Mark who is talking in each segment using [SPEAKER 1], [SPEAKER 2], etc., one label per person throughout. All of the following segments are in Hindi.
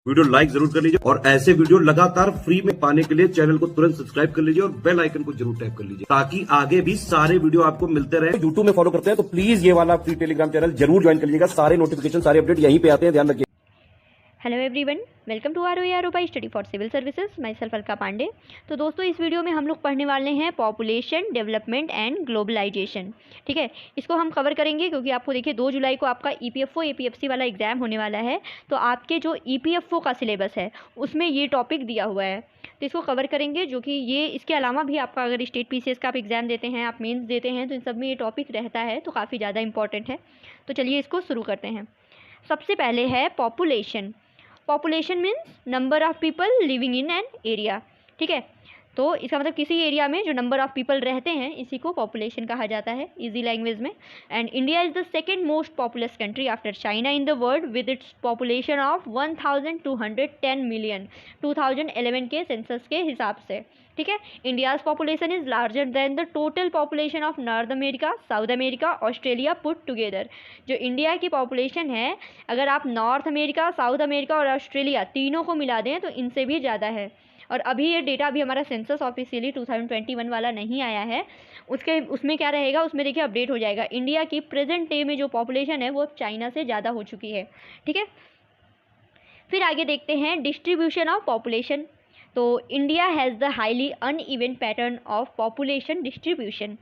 [SPEAKER 1] वीडियो लाइक जरूर कर लीजिए और ऐसे वीडियो लगातार फ्री में पाने के लिए चैनल को तुरंत सब्सक्राइब कर लीजिए और बेल आइकन को जरूर टैप कर लीजिए ताकि आगे भी सारे वीडियो आपको मिलते रहे। यूट्यूब में फॉलो करते हैं तो प्लीज ये वाला फ्री टेलीग्राम चैनल जरूर ज्वाइन कर लीजिएगा। सारे नोटिफिकेशन सारे अपडेट यहीं पे आते हैं, ध्यान रखिए।
[SPEAKER 2] Hello everyone, welcome to ROE by study for civil services. Myself Alka Pandey. तो दोस्तों, इस वीडियो में हम लोग पढ़ने वाले हैं पॉपुलेशन डेवलपमेंट एंड ग्लोबलाइजेशन। ठीक है, इसको हम कवर करेंगे क्योंकि आपको देखिए 2 जुलाई को आपका EPFO APFC वाला एग्जाम होने वाला है। तो आपके जो EPFO का सिलेबस है उसमें ये टॉपिक दिया हुआ है, तो इसको कवर करेंगे। जो कि ये इसके अलावा भी आपका अगर स्टेट PCS का आप एग्ज़ाम देते हैं, आप मेंस देते हैं, तो इन सब में ये टॉपिक रहता है, तो काफ़ी ज़्यादा इंपॉर्टेंट है। तो चलिए इसको शुरू करते हैं। सबसे पहले है population. Population means number of people living in an area. ठीक है, तो इसका मतलब किसी एरिया में जो नंबर ऑफ़ पीपल रहते हैं इसी को पॉपुलेशन कहा जाता है इजी लैंग्वेज में। And India is the second most populous country after China in the world with its population of 1210 million 2011 के सेंसस के हिसाब से। ठीक है, India's population is larger than the total population of north America, south America, Australia put together. जो इंडिया की पॉपुलेशन है, अगर आप नॉर्थ अमेरिका, साउथ अमेरिका और ऑस्ट्रेलिया तीनों को मिला दें तो इनसे भी ज़्यादा है। और अभी ये डेटा अभी हमारा सेंसस ऑफिशियली 2021 वाला नहीं आया है, उसमें क्या रहेगा, उसमें देखिए अपडेट हो जाएगा। इंडिया की प्रेजेंट डे में जो पॉपुलेशन है वो चाइना से ज़्यादा हो चुकी है। ठीक है, फिर आगे देखते हैं डिस्ट्रीब्यूशन ऑफ पॉपुलेशन। तो India has the highly uneven pattern of population distribution.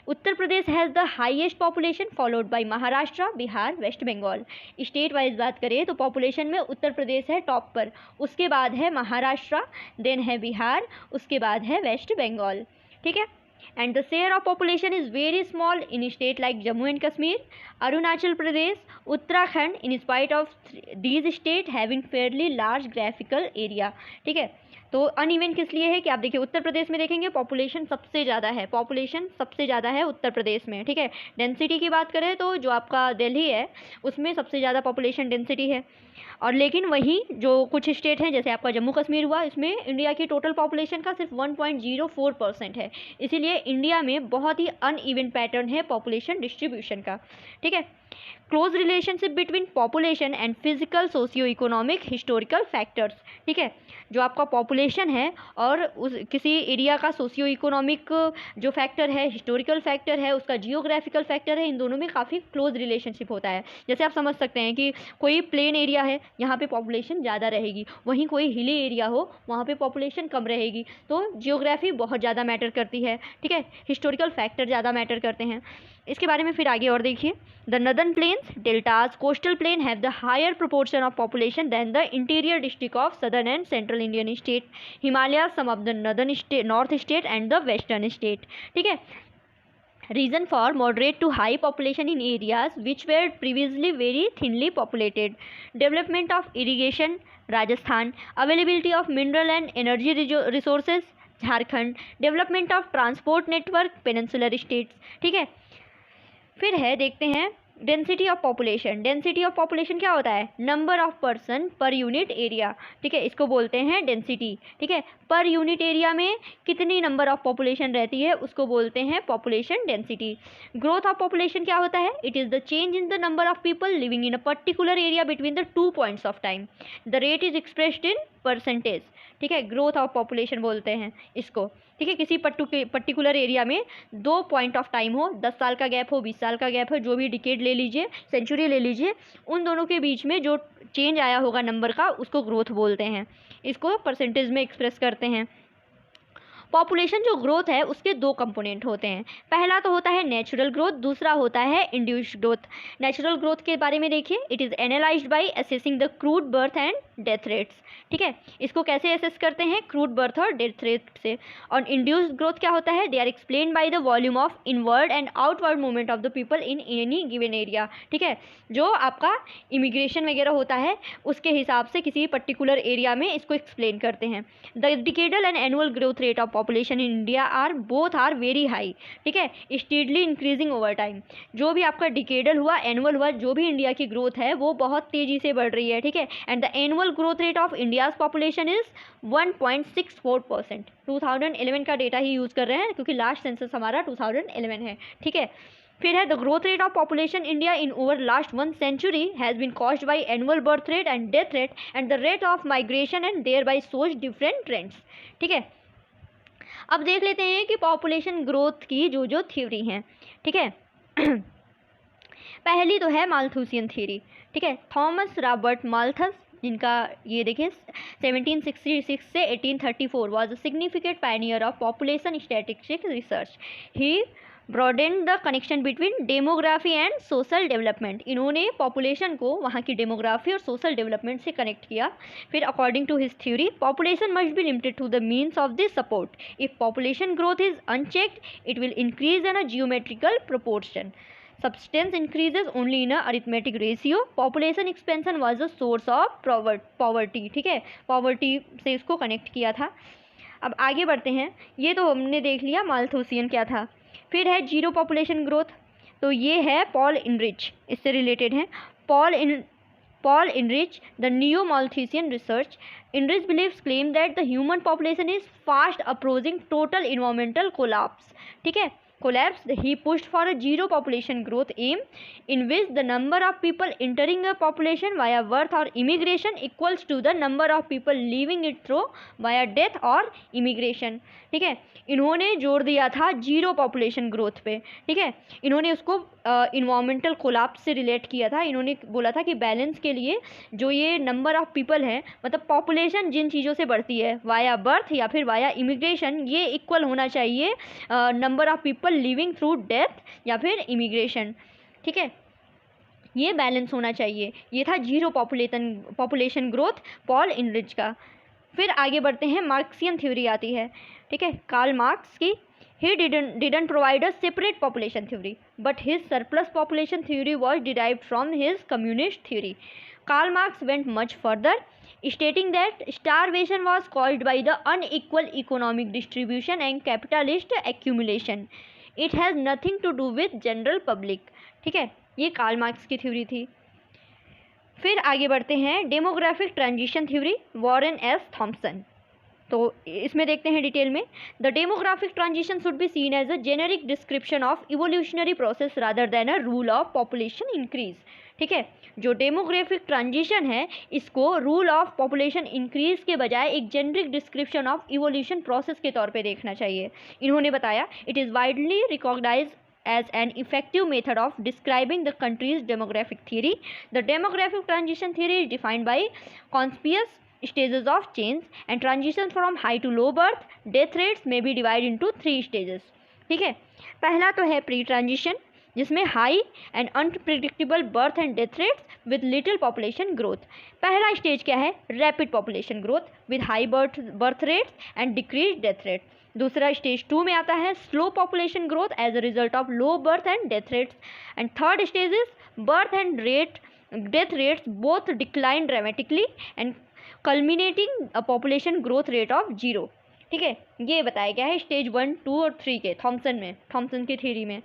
[SPEAKER 2] Uttar Pradesh has the highest population followed by Maharashtra, Bihar, West Bengal. State wise बात करें तो पॉपुलेशन में उत्तर प्रदेश है टॉप पर, उसके बाद है महाराष्ट्र, देन है बिहार, उसके बाद है वेस्ट बंगाल। ठीक है, and the share of population is very small in state like Jammu and Kashmir, Arunachal Pradesh, Uttarakhand, in spite of these state having fairly large graphical area। ठीक है, तो अनइवन किस लिए है कि आप देखिए उत्तर प्रदेश में देखेंगे पॉपुलेशन सबसे ज़्यादा है, पॉपुलेशन सबसे ज़्यादा है उत्तर प्रदेश में। ठीक है, डेंसिटी की बात करें तो जो आपका दिल्ली है उसमें सबसे ज़्यादा पॉपुलेशन डेंसिटी है। और लेकिन वहीं जो कुछ स्टेट हैं जैसे आपका जम्मू कश्मीर हुआ, इसमें इंडिया की टोटल पॉपुलेशन का सिर्फ 1.04% है। इसीलिए इंडिया में बहुत ही अनइवन पैटर्न है पॉपुलेशन डिस्ट्रीब्यूशन का। ठीक है, close relationship between population and physical, socio economic, historical factors. ठीक है, जो आपका पॉपुलेशन है और उस किसी एरिया का सोशियो इकोनॉमिक जो फैक्टर है, हिस्टोरिकल फैक्टर है, उसका जियोग्राफिकल फैक्टर है, इन दोनों में काफ़ी क्लोज रिलेशनशिप होता है। जैसे आप समझ सकते हैं कि कोई प्लेन एरिया है, यहाँ पे पॉपुलेशन ज़्यादा रहेगी, वहीं कोई हिली एरिया हो वहाँ पे पॉपुलेशन कम रहेगी। तो जियोग्राफी बहुत ज़्यादा मैटर करती है। ठीक है, हिस्टोरिकल फैक्टर ज़्यादा मैटर करते हैं। इसके बारे में फिर आगे और देखिए। The northern plains, deltas, coastal plain have the higher proportion of population than the interior district of southern and central Indian state, Himalaya, some of the northern state, north state and the western state. ठीक है, reason for moderate to high population in areas which were previously very thinly populated, development of irrigation, Rajasthan, availability of mineral and energy resources, Jharkhand, development of transport network, peninsular states। ठीक है, फिर है देखते हैं density of population. Density of population क्या होता है, number of person per unit area. ठीक है, इसको बोलते हैं डेंसिटी। ठीक है, पर यूनिट एरिया में कितनी नंबर ऑफ पॉपुलेशन रहती है उसको बोलते हैं population density. Growth of population क्या होता है, it is the change in the number of people living in a particular area between the 2 points of time. The rate is expressed in percentage. ठीक है, ग्रोथ ऑफ पॉपुलेशन बोलते हैं इसको। ठीक है, किसी पर्टिकुलर एरिया में 2 पॉइंट ऑफ टाइम हो, 10 साल का गैप हो, 20 साल का गैप हो, जो भी डिकेड ले लीजिए, सेंचुरी ले लीजिए, उन दोनों के बीच में जो चेंज आया होगा नंबर का उसको ग्रोथ बोलते हैं। इसको परसेंटेज में एक्सप्रेस करते हैं। पॉपुलेशन जो ग्रोथ है उसके 2 कंपोनेंट होते हैं। पहला तो होता है नेचुरल ग्रोथ, दूसरा होता है इंड्यूस्ड ग्रोथ। नेचुरल ग्रोथ के बारे में देखिए, it is analysed by assessing the crude birth and death rates. ठीक है, इसको कैसे असेस करते हैं, क्रूड बर्थ और डेथ रेट से। और इंड्यूस्ड ग्रोथ क्या होता है, they are explain by the volume of inward and outward movement of the people in any given area. ठीक है, जो आपका इमिग्रेशन वगैरह होता है उसके हिसाब से किसी पर्टिकुलर एरिया में इसको एक्सप्लेन करते हैं। The decadal and annual growth rate of population in India are both are very high. ठीक है, स्टीडली इंक्रीजिंग ओवर टाइम। जो भी आपका डिकेडल हुआ, एनुअल हुआ, जो भी इंडिया की ग्रोथ है वो बहुत तेज़ी से बढ़ रही है। ठीक है, and the annual growth rate of India's population is 1.64%। 2011 का डेटा ही यूज़ कर रहे हैं क्योंकि लास्ट सेंसस हमारा 2011 है। ठीक है, फिर है the growth rate of population India in over last 1 century has been caused by annual birth rate and death rate and the rate of migration and thereby such different trends. ठीक है, अब देख लेते हैं कि पॉपुलेशन ग्रोथ की जो थ्योरी हैं। ठीक है, पहली तो है माल्थूसियन थ्योरी। ठीक है, थॉमस रॉबर्ट माल्थस, जिनका ये देखिए 1766 से 1834 was a significant Pioneer of population statistics research. He broadened the connection between demography and social development. इन्होंने पॉपुलेशन को वहाँ की डेमोग्राफी और सोशल डेवलपमेंट से कनेक्ट किया। फिर according to his theory population must be limited to the means of this support. If population growth is unchecked it will increase in a geometrical proportion. Substance increases only in a arithmetic ratio. Population expansion was the source of poverty. ठीक है, पॉवर्टी से इसको कनेक्ट किया था। अब आगे बढ़ते हैं, ये तो हमने देख लिया माल्थूसियन क्या था। फिर है जीरो पॉपुलेशन ग्रोथ, तो ये है पॉल इनरिच, इससे रिलेटेड है। Paul Inrich, the neo-Malthusian research. Inrich beliefs claim that the human population is fast approaching total environmental collapse. ठीक है, collapsed. He pushed for a zero population growth aim in which the number of people entering a population via birth or immigration equals to the number of people leaving it through via death or immigration. ठीक है, इन्होंने जोर दिया था जीरो पॉपुलेशन ग्रोथ पे। ठीक है, इन्होंने उसको इन्वायरमेंटल कोलैप्स से रिलेट किया था। इन्होंने बोला था कि बैलेंस के लिए जो ये नंबर ऑफ़ पीपल है, मतलब पॉपुलेशन जिन चीज़ों से बढ़ती है वाया बर्थ या फिर वाया इमिग्रेशन, ये इक्वल होना चाहिए number of people living through death या फिर इमिग्रेशन। ठीक है, ये बैलेंस होना चाहिए। ये था zero population growth Paul enrich का। फिर आगे बढ़ते हैं, मार्क्सियन थ्योरी आती है। ठीक है, कार्ल मार्क्स की। He didn't provide a separate population theory, but his surplus population theory was derived from his communist theory. Karl Marx went much further, stating that starvation was caused by the unequal economic distribution and capitalist accumulation. It has nothing to do with general public. ठीक है, ये कार्ल मार्क्स की थ्योरी थी। फिर आगे बढ़ते हैं, demographic transition theory, Warren S Thompson. तो इसमें देखते हैं डिटेल में। The demographic transition should be seen as a generic description of evolutionary process rather than a rule of population increase. ठीक है, जो डेमोग्राफिक ट्रांजिशन है इसको रूल ऑफ पॉपुलेशन इंक्रीज के बजाय एक generic description of evolution process के तौर पे देखना चाहिए। इन्होंने बताया it is widely recognised as an effective method of describing the country's demographic theory. The demographic transition theory is defined by conspicuous stages of change, and transition from high to low birth death rates may be divided into 3 stages. ठीक है, पहला तो है प्री ट्रांजिशन, जिसमें high and unpredictable birth and death rates with little population growth. पहला स्टेज क्या है, rapid population growth with high birth rates and decrease death rate. दूसरा स्टेज 2 में आता है slow population growth as a result of low birth and death rates. And third stage is birth and death rates both decline dramatically and culminating a population growth rate of 0। ठीक है, ये बताया गया है स्टेज 1, 2 और 3 के थॉम्सन की थ्योरी में।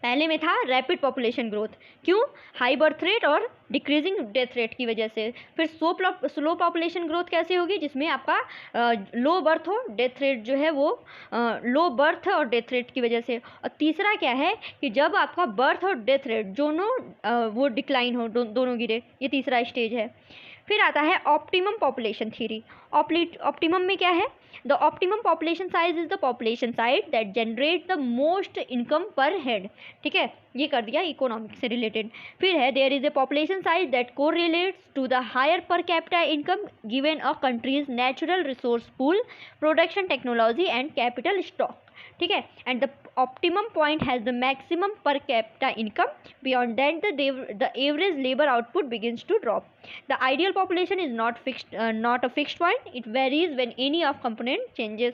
[SPEAKER 2] पहले में था रैपिड पॉपुलेशन ग्रोथ, क्यों, हाई बर्थ रेट और डिक्रीजिंग डेथ रेट की वजह से। फिर स्लो पॉपुलेशन ग्रोथ कैसे होगी, जिसमें आपका लो बर्थ हो, डेथ रेट जो है वो लो बर्थ और डेथ रेट की वजह से। और तीसरा क्या है कि जब आपका बर्थ और डेथ रेट दोनों वो डिक्लाइन हो, दोनों गिरे, ये तीसरा स्टेज है। फिर आता है ऑप्टिमम पॉपुलेशन थ्योरी। ऑप्टिमम में क्या है, the optimum population size is the population size that generate the most income पर हेड। ठीक है, ये कर दिया इकोनॉमिक से रिलेटेड। फिर है there is a population size that correlates to the higher per capita income given a country's natural resource pool, production technology and capital stock. ठीक है, and the optimum point has the maximum per capita income, beyond that the average labour output begins to drop. The ideal population is not a fixed point, it varies when any of component changes.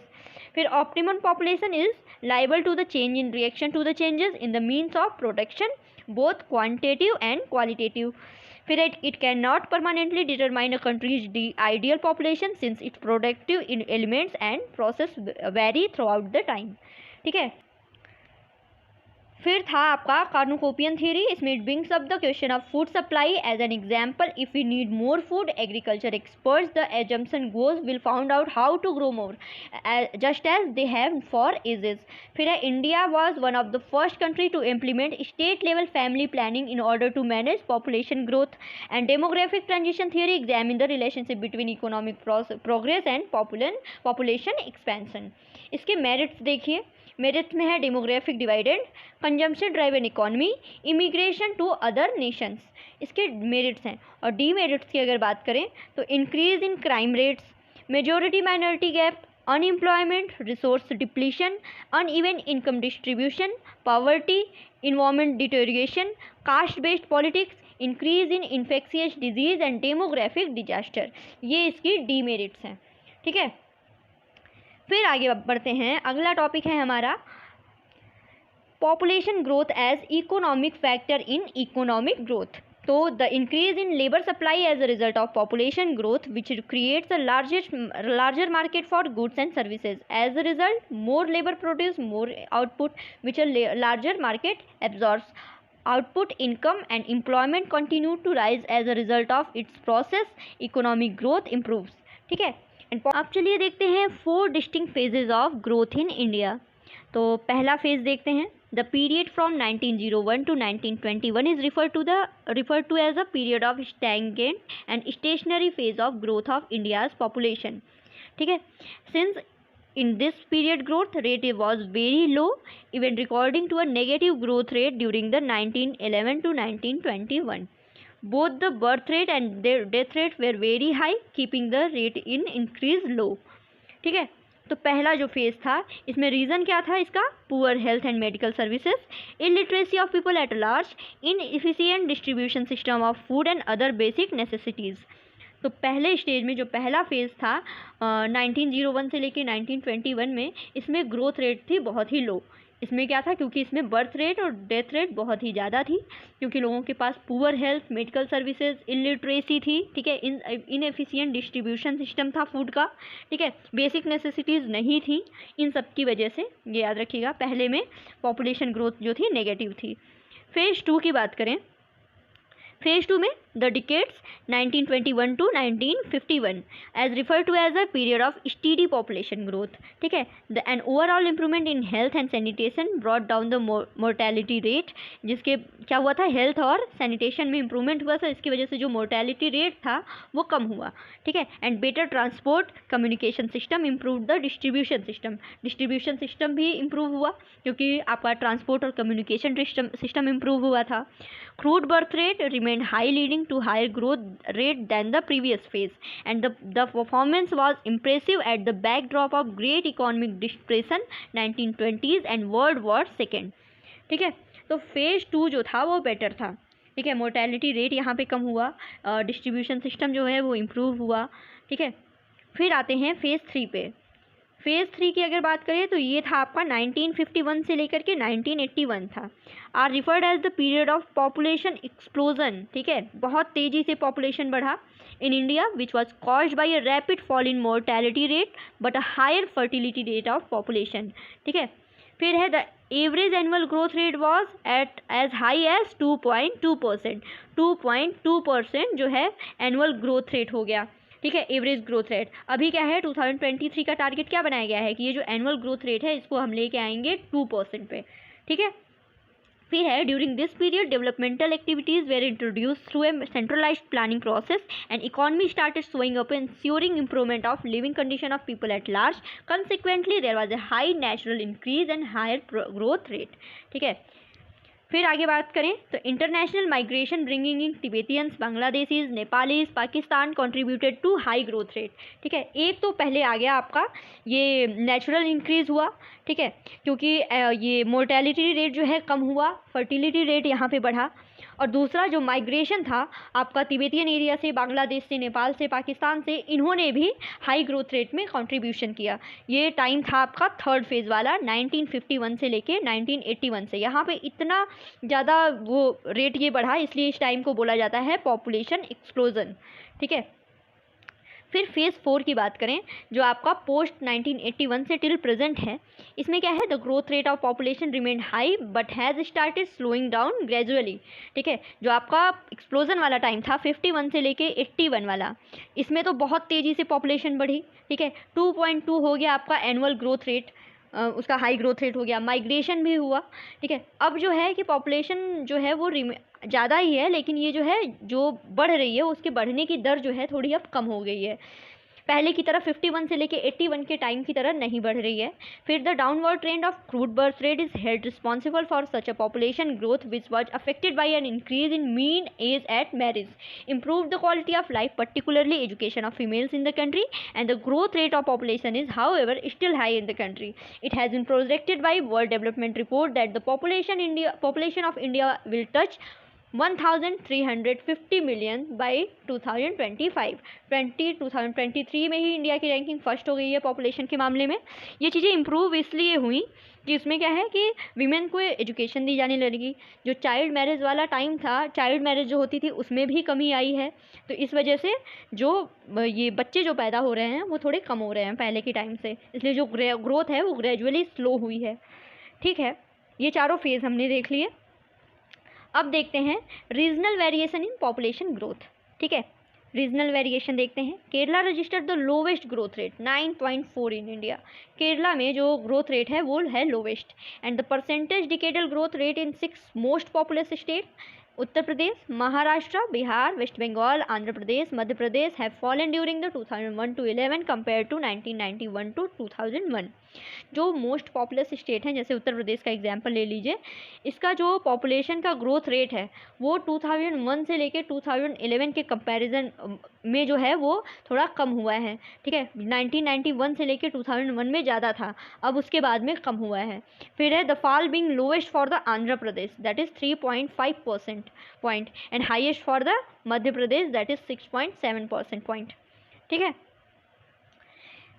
[SPEAKER 2] फिर optimum population is liable to the change in reaction to the changes in the means of production, both quantitative and qualitative. फिर it cannot permanently determine a country's ideal population since its productive elements and process vary throughout the time. ठीक है, फिर था आपका कार्नुकोपियन थ्योरी। इसमें it brings up the question of food supply as an example. If we need more food, agriculture experts the assumption goes will found out how to grow more just as they have for ages. फिर है India was one of the first country to implement state level family planning in order to manage population growth. And demographic transition theory examine the relationship between economic progress and population expansion. इसके मेरिट्स देखिए। मेरिट में है demographic divided, consumption driven economy, immigration to other nations, इसके मेरिट्स हैं। और डीमेरिट्स की अगर बात करें तो increase in crime rates, majority minority gap, unemployment, resource depletion, uneven income distribution, poverty, environment deterioration, caste based politics, increase in infectious disease and demographic disaster, ये इसकी डीमेरिट्स हैं। ठीक है, फिर आगे बढ़ते हैं। अगला टॉपिक है हमारा population growth as economic factor in economic growth. तो the increase in labour supply as a result of population growth which creates a larger market for goods and services. As a result more labour produce more output which a larger market absorbs output, income and employment continue to rise as a result of its process, economic growth improves। ठीक है, अब चलिए देखते हैं 4 distinct phases of growth in India. तो पहला फेज देखते हैं। The period from 1901 to 1921 is referred to as a period of stagnant and stationary phase of growth of India's population। ठीक है, since in this period growth rate was very low, even recording to a negative growth rate during the 1911 to 1921। Both the birth rate and their death rate were very high, keeping the rate in increase low। ठीक है, तो पहला जो फेज था इसमें रीज़न क्या था इसका? Poor health and medical services, illiteracy of people at large, inefficient distribution system of food and other basic necessities. तो पहले स्टेज में जो पहला फेज़ था 1901 से लेकर 1921 में, इसमें ग्रोथ रेट थी बहुत ही लो। इसमें क्या था? क्योंकि इसमें बर्थ रेट और डेथ रेट बहुत ही ज़्यादा थी, क्योंकि लोगों के पास poor health, medical services, illiteracy थी। ठीक है, इनएफिशिएंट डिस्ट्रीब्यूशन सिस्टम था फूड का। ठीक है, बेसिक नेसेसिटीज़ नहीं थी। इन सब की वजह से ये याद रखिएगा, पहले में पॉपुलेशन ग्रोथ जो थी नेगेटिव थी। फेज़ 2 की बात करें, फेज 2 में the decades 1921 to 1951 as refer to as a period of steady population growth. ठीक है, the an overall improvement in health and sanitation brought down the mortality rate. जिसके क्या हुआ था? हेल्थ और सैनिटेशन में इम्प्रूवमेंट हुआ था, इसकी वजह से जो मोर्टेलिटी रेट था वो कम हुआ। ठीक है, and better transport communication system improve the distribution system भी इम्प्रूव हुआ, क्योंकि आपका ट्रांसपोर्ट और कम्युनिकेशन सिस्टम इम्प्रूव हुआ था। Crude birth rate remained high, leading to higher growth rate than the previous phase, and the performance was impressive at the backdrop of great economic depression 1920s and World War II। ठीक है, तो फेज 2 जो था वो बेटर था। ठीक है, मोर्टेलिटी रेट यहाँ पे कम हुआ, डिस्ट्रीब्यूशन सिस्टम जो है वो इम्प्रूव हुआ। ठीक है, फिर आते हैं फेज 3 पे। फेज़ 3 की अगर बात करें तो ये था आपका 1951 से लेकर के 1981 था। Are referred as the period of population explosion. ठीक है, बहुत तेज़ी से पॉपुलेशन बढ़ा in India which was caused by a rapid fall in mortality rate but a higher fertility rate of population. ठीक है, फिर है the average annual growth rate was at as high as 2.2%। 2.2% जो है एनुअल ग्रोथ रेट हो गया। ठीक है, एवरेज ग्रोथ रेट। अभी क्या है, 2023 का टारगेट क्या बनाया गया है कि ये जो एनुअल ग्रोथ रेट है इसको हम लेके आएंगे 2% पे। ठीक है, फिर है during this period developmental activities were introduce through a centralised planning process and economy started showing up ensuring improvement of living condition of people at large। Consequently there was a high natural increase and higher growth rate। ठीक है, फिर आगे बात करें तो international migration bringing in Tibetans, Bangladeshis, Nepalis, Pakistan contributed to high growth rate. ठीक है, एक तो पहले आ गया आपका ये नेचुरल इंक्रीज़ हुआ। ठीक है, क्योंकि ये मोर्टेलिटी रेट जो है कम हुआ, फर्टिलिटी रेट यहाँ पे बढ़ा। और दूसरा जो माइग्रेशन था आपका तिबेटियन एरिया से, बांग्लादेश से, नेपाल से, पाकिस्तान से, इन्होंने भी हाई ग्रोथ रेट में कंट्रीब्यूशन किया। ये टाइम था आपका थर्ड फेज़ वाला 1951 से लेके 1981 से। यहाँ पे इतना ज़्यादा वो रेट ये बढ़ा, इसलिए इस टाइम को बोला जाता है पॉपुलेशन एक्सप्लोजन। ठीक है, फिर फेज़ 4 की बात करें, जो आपका पोस्ट 1981 से टिल प्रेजेंट है, इसमें क्या है, the growth rate of population remain high but has started slowing down gradually. ठीक है, जो आपका एक्सप्लोजन वाला टाइम था 51 से लेके 81 वाला, इसमें तो बहुत तेज़ी से पॉपुलेशन बढ़ी। ठीक है, 2.2 हो गया आपका एनुअल ग्रोथ रेट, उसका हाई ग्रोथ रेट हो गया, माइग्रेशन भी हुआ। ठीक है, अब जो है कि पॉपुलेशन जो है वो ज़्यादा ही है, लेकिन ये जो है जो बढ़ रही है उसके बढ़ने की दर जो है थोड़ी अब कम हो गई है, पहले की तरह 51 से लेके 81 के टाइम की तरह नहीं बढ़ रही है। फिर the downward trend of crude birth rate is held responsible for such a population growth which was affected by an increase in mean age at marriage, improve the quality of life, particularly education of females in the country, and the growth rate of population is however still high in the country. It has been projected by World Development Report that the population of India will touch 1350 million by 2025। 2023 में ही इंडिया की रैंकिंग फर्स्ट हो गई है पॉपुलेशन के मामले में। ये चीज़ें इम्प्रूव इसलिए हुई कि इसमें क्या है कि वीमेन को एजुकेशन दी जाने लगी, जो चाइल्ड मैरिज वाला टाइम था, चाइल्ड मैरिज जो होती थी उसमें भी कमी आई है, तो इस वजह से जो ये बच्चे जो पैदा हो रहे हैं वो थोड़े कम हो रहे हैं पहले के टाइम से, इसलिए जो ग्रोथ है वो ग्रेजुअली स्लो हुई है। ठीक है, ये चारों फेज़ हमने देख लिए। अब देखते हैं regional variation in population growth. ठीक है, रीजनल वेरिएशन देखते हैं। Kerala registered the lowest growth rate 9.4 in India. Kerala में जो ग्रोथ रेट है वो है lowest. And the percentage decadal growth rate in 6 most populous state, Uttar Pradesh, Maharashtra, Bihar, West Bengal, Andhra Pradesh, Madhya Pradesh have fallen during the 2001 to 11 compare to 1991 to 2001। जो मोस्ट पॉपुलस स्टेट हैं, जैसे उत्तर प्रदेश का एग्जांपल ले लीजिए, इसका जो पॉपुलेशन का ग्रोथ रेट है वो 2001 से लेके 2011 के कंपैरिजन में जो है वो थोड़ा कम हुआ है। ठीक है, 1991 से लेके 2001 में ज़्यादा था, अब उसके बाद में कम हुआ है। फिर है the fall being lowest for the Andhra Pradesh, that is 3.5% point, and highest for the Madhya Pradesh, that is 6.7% point. ठीक है,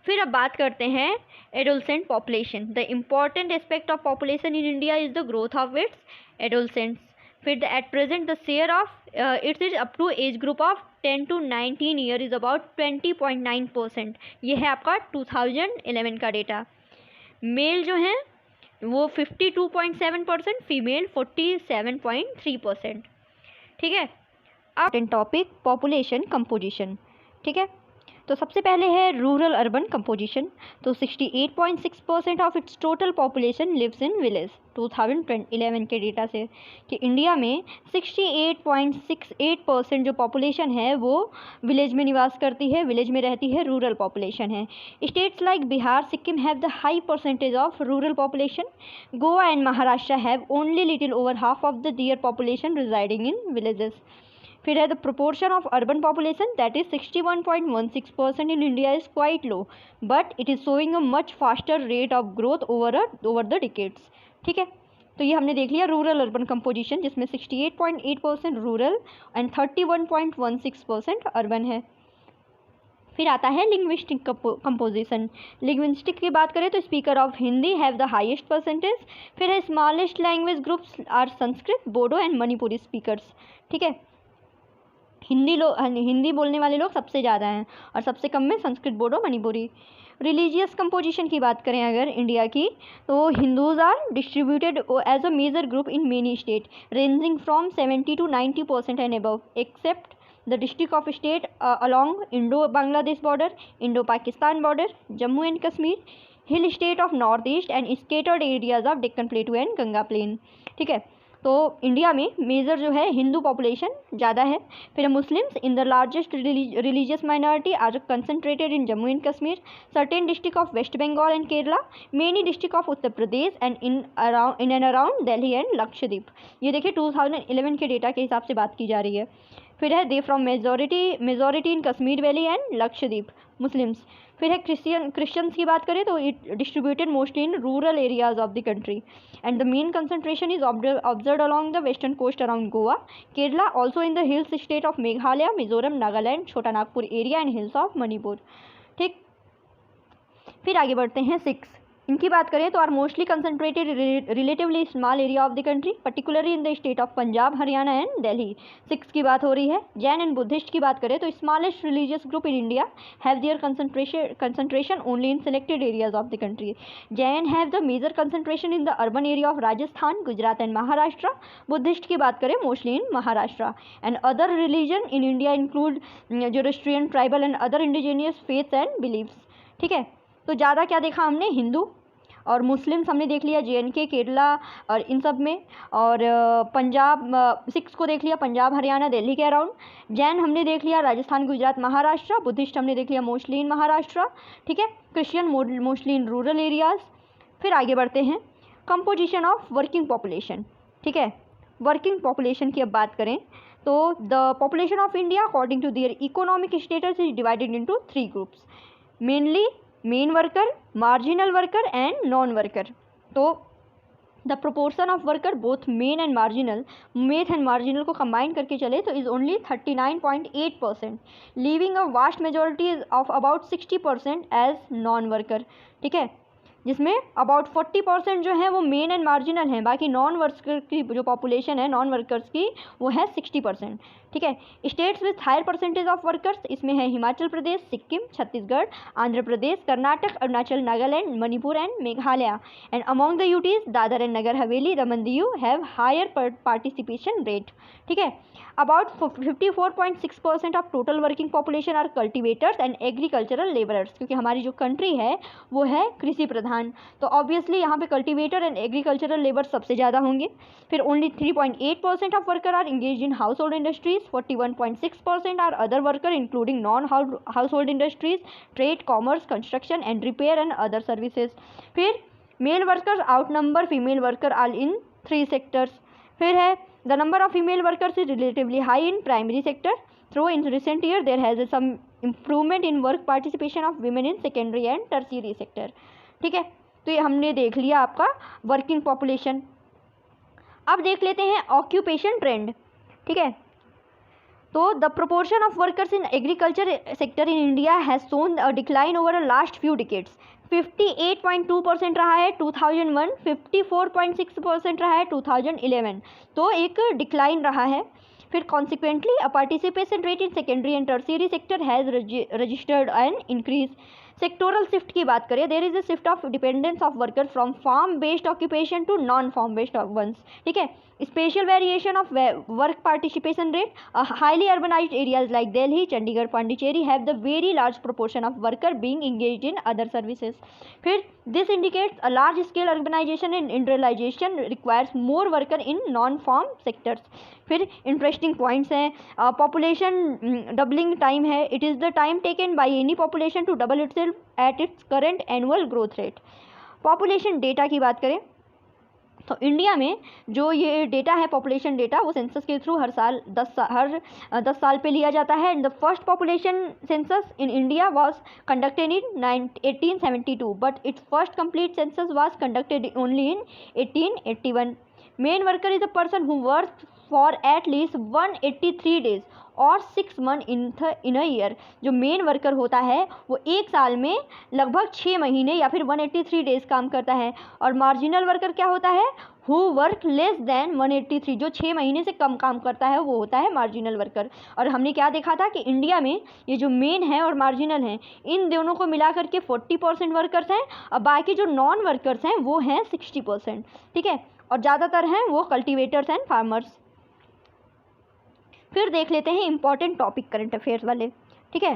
[SPEAKER 2] फिर अब बात करते हैं adolescent population. The important aspect of population in India is the growth of its adolescents. फिर the at present the share of its is up to age group of 10 to 19 year is about 20.9%। ये है आपका 2011 का डेटा। मेल जो हैं वो 52.7%, फीमेल 47.3%। ठीक है, अब टॉपिक पॉपुलेशन कंपोजिशन। ठीक है, तो सबसे पहले है रूरल अर्बन कंपोजिशन। तो 68.6% of its total population lives in village 2011 के डेटा से, कि इंडिया में 68.68% जो पॉपुलेशन है वो विलेज में निवास करती है, विलेज में रहती है, रूरल पॉपुलेशन है। States like Bihar, Sikkim have the high percentage of rural population. Goa and Maharashtra have only little over half of the their population residing in villages. फिर है the proportion of urban population, that is 61.16% in India is quite low, but it is showing a much faster rate of growth over the decades. ठीक है, तो ये हमने देख लिया रूरल अर्बन कंपोजिशन, जिसमें 68.8% रूरल एंड 31.16% अर्बन है। फिर आता है लिंग्विस्टिक कंपोजिशन। लिंग्विस्टिक की बात करें तो speaker of Hindi have the highest percentage. फिर है smallest language groups are Sanskrit, Bodo and Manipuri speakers. ठीक है, हिंदी बोलने वाले लोग सबसे ज़्यादा हैं और सबसे कम में संस्कृत, बोडो, मणिपुरी। रिलीजियस कंपोजिशन की बात करें अगर इंडिया की, तो Hindus are distributed as a major group in many state ranging from 70 to 90% and above, except the district of state along Indo Bangladesh border, Indo Pakistan border, Jammu and Kashmir, hill state of north east and scattered areas of Deccan plateau and Ganga plain. ठीक है, तो इंडिया में मेजर जो है हिंदू पॉपुलेशन ज़्यादा है। फिर Muslims in the largest religious minority are concentrated in Jammu and Kashmir, certain district of West Bengal and Kerala, many district of Uttar Pradesh and in and around Delhi and Lakshadweep. ये देखिए 2011 के डेटा के हिसाब से बात की जा रही है। फिर है they from majority in Kashmir valley and Lakshadweep, Muslims. फिर है क्रिश्चियंस की बात करें तो it distributed mostly in rural areas of the country and the main concentration is observed along the western coast around Goa, Kerala, also in the hills state of Meghalaya, Mizoram, Nagaland, Chota Nagpur area and hills of Manipur. ठीक, फिर आगे बढ़ते हैं 6 इनकी बात करें तो are mostly concentrated relatively small area of the country, particularly in the state of Punjab, Haryana and Delhi. Sikhs की बात हो रही है। जैन एंड बुद्धिस्ट की बात करें तो smallest religious group in India have their concentration only in selected areas of the country. Jain have the major concentration in the urban area of Rajasthan, Gujarat and Maharashtra. Buddhist की बात करें mostly in Maharashtra. And other religion in India include Zoroastrian, tribal and other indigenous faiths and beliefs. ठीक है, तो ज़्यादा क्या देखा हमने, हिंदू और मुस्लिम्स हमने देख लिया, JNK, केरला और इन सब में, और पंजाब, सिक्स को देख लिया पंजाब, हरियाणा, दिल्ली के अराउंड। जैन हमने देख लिया राजस्थान, गुजरात, महाराष्ट्र। बुद्धिस्ट हमने देख लिया मोस्टली इन महाराष्ट्र। ठीक है, Christian mostly in rural areas. फिर आगे बढ़ते हैं, कंपोजिशन ऑफ वर्किंग पॉपुलेशन। ठीक है, वर्किंग पॉपुलेशन की अब बात करें तो the population of India according to their economic status is divided into 3 groups, mainly main worker, marginal worker and non worker. तो the proportion of worker both main and marginal को कंबाइन करके चले तो is only 39.8%, leaving a vast majority of about 60% as non worker. ठीक है, जिसमें अबाउट 40% जो है वो मेन एंड मार्जिनल हैं, बाकी नॉन वर्कर की जो पॉपुलेशन है नॉन वर्कर्स की वो है 60%। ठीक है, states with higher percentage of workers इसमें है Himachal Pradesh, Sikkim, Chhattisgarh, Andhra Pradesh, Karnataka, Arunachal, Nagaland, Manipur and Meghalaya. And among the UTs Dadra and Nagar Haveli, Daman Diu have higher participation rate. ठीक है, about 54.6% of total working population are cultivators and agricultural labourers, क्योंकि हमारी जो कंट्री है वो है कृषि प्रधान, तो ऑब्वियसली यहाँ पे कल्टिवेटर एंड एग्रीकल्चरल लेबर सबसे ज़्यादा होंगे। फिर only 3.8% of worker are engage in household industries, 41.6% are other worker including non household industries, trade, commerce, construction and repair and other services. फिर male workers outnumber female worker all in 3 sectors. फिर है the number of female workers is relatively high in primary sector, though in recent year there has some improvement in work participation of women in secondary and tertiary sector. ठीक है, तो ये हमने देख लिया आपका वर्किंग पॉपुलेशन। अब देख लेते हैं ऑक्यूपेशन ट्रेंड। ठीक है, तो the proportion of workers in agriculture sector in India has shown a decline over a last few decades. 58.2% रहा है 2001, 54.6% रहा है 2011, तो एक डिक्लाइन रहा है। फिर consequently a participation rate in secondary and tertiary sector has registered an increase. Sectoral shift की बात करें, there is a shift of dependence of worker from farm based occupation to non farm based ones. ठीक है, spatial variation of work participation rate, highly urbanised areas like Delhi, Chandigarh, Pondicherry have the very large proportion of worker being engaged in other services. फिर this indicates a large scale urbanisation and industrialisation requires more worker in non farm sectors. फिर इंटरेस्टिंग पॉइंट्स हैं, पॉपुलेशन डबलिंग टाइम है, it is the time taken by any population to double itself at its current annual growth rate. Population data की बात करें तो इंडिया में जो ये डेटा है पॉपुलेशन डेटा वो सेंसस के थ्रू हर 10 साल पे लिया जाता है। And the first population census in India was conducted in 1872 but it's first complete census was conducted only in 1881। Main worker is a person who work for at least 183 days और 6 मंथ इन अ ईयर। जो मेन वर्कर होता है वो एक साल में लगभग 6 महीने या फिर 183 डेज काम करता है। और मार्जिनल वर्कर क्या होता है, हु वर्क लेस देन 183, जो 6 महीने से कम काम करता है वो होता है मार्जिनल वर्कर। और हमने क्या देखा था कि इंडिया में ये जो मेन है और मार्जिनल हैं इन दोनों को मिला करके 40% वर्कर्स हैं और बाकी जो नॉन वर्कर्स हैं वो हैं 60%। ठीक है, और ज़्यादातर हैं वो कल्टिवेटर्स एंड फार्मर्स। फिर देख लेते हैं इंपॉर्टेंट टॉपिक करंट अफेयर्स वाले। ठीक है,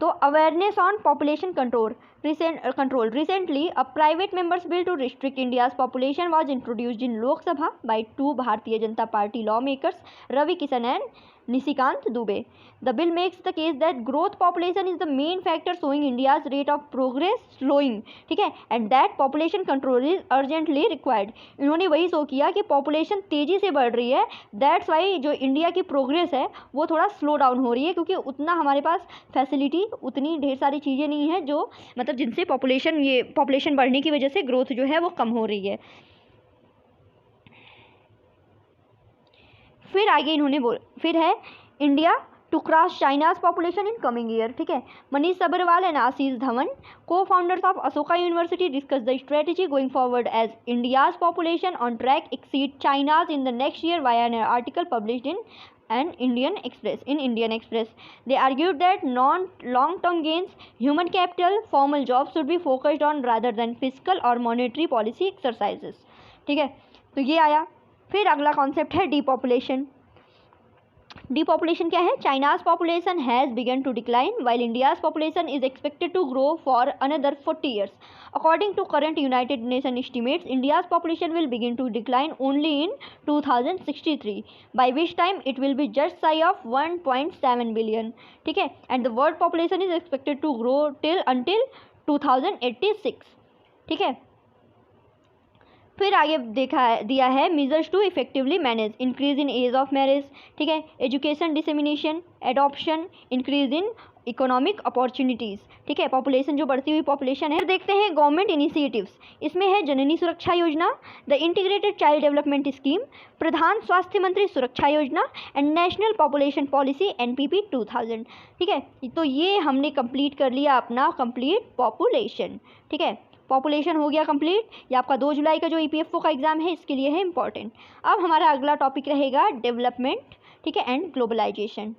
[SPEAKER 2] तो awareness on population control recently a private members bill to restrict India's population was introduced in Lok Sabha by 2 Bharatiya Janata Party law makers Ravi Kishan and Nishikant Dubey. The bill makes the case that growth population is the main factor showing India's rate of progress slowing, ठीक है, and that population control is urgently required। इन्होंने वही शो किया कि पॉपुलेशन तेज़ी से बढ़ रही है, दैट्स वाई जो इंडिया की प्रोग्रेस है वो थोड़ा स्लो डाउन हो रही है, क्योंकि उतना हमारे पास फैसिलिटी, उतनी ढेर सारी चीज़ें नहीं है जो मतलब जिनसे पॉपुलेशन बढ़ने की वजह से ग्रोथ जो है वो कम हो रही है। फिर आगे इन्होंने फिर है India to cross China's population in coming year. ठीक है, Manish Sabharwal and Ashish Dhawan, co founders of Ashoka University, discuss the strategy going forward as India's population on track exceed China's in the next year via an article published in Indian Express. They argued that long-term gains, human capital, formal jobs should be focused on rather than fiscal or monetary policy exercises. ठीक है, तो ये आया। फिर अगला कॉन्सेप्ट है डीपॉपुलेशन। Depopulation क्या है? China's population has begun to decline while India's population is expected to grow for another 40 years. According to current United Nations estimates, India's population will begin to decline only in 2063, by which time it will be just shy of 1.7 billion. ठीक है, and the world population is expected to grow until 2086. ठीक है, फिर आगे दिया है measures to effectively manage increase in age of marriage. ठीक है, education dissemination, adoption, increase in economic opportunities. ठीक है, पॉपुलेशन जो बढ़ती हुई पॉपुलेशन है। देखते हैं गवर्नमेंट इनिशिएटिव्स। इसमें है Janani Suraksha Yojana, the integrated child development scheme, Pradhan Swasthya Mantri Suraksha Yojana and national population policy NPP 2000। ठीक है, तो ये हमने कंप्लीट कर लिया अपना कंप्लीट पॉपुलेशन। ठीक है, पॉपुलेशन हो गया कंप्लीट। ये आपका 2 जुलाई का जो EPFO का एग्ज़ाम है इसके लिए है इंपॉर्टेंट। अब हमारा अगला टॉपिक रहेगा डेवलपमेंट, ठीक है, एंड ग्लोबलाइजेशन।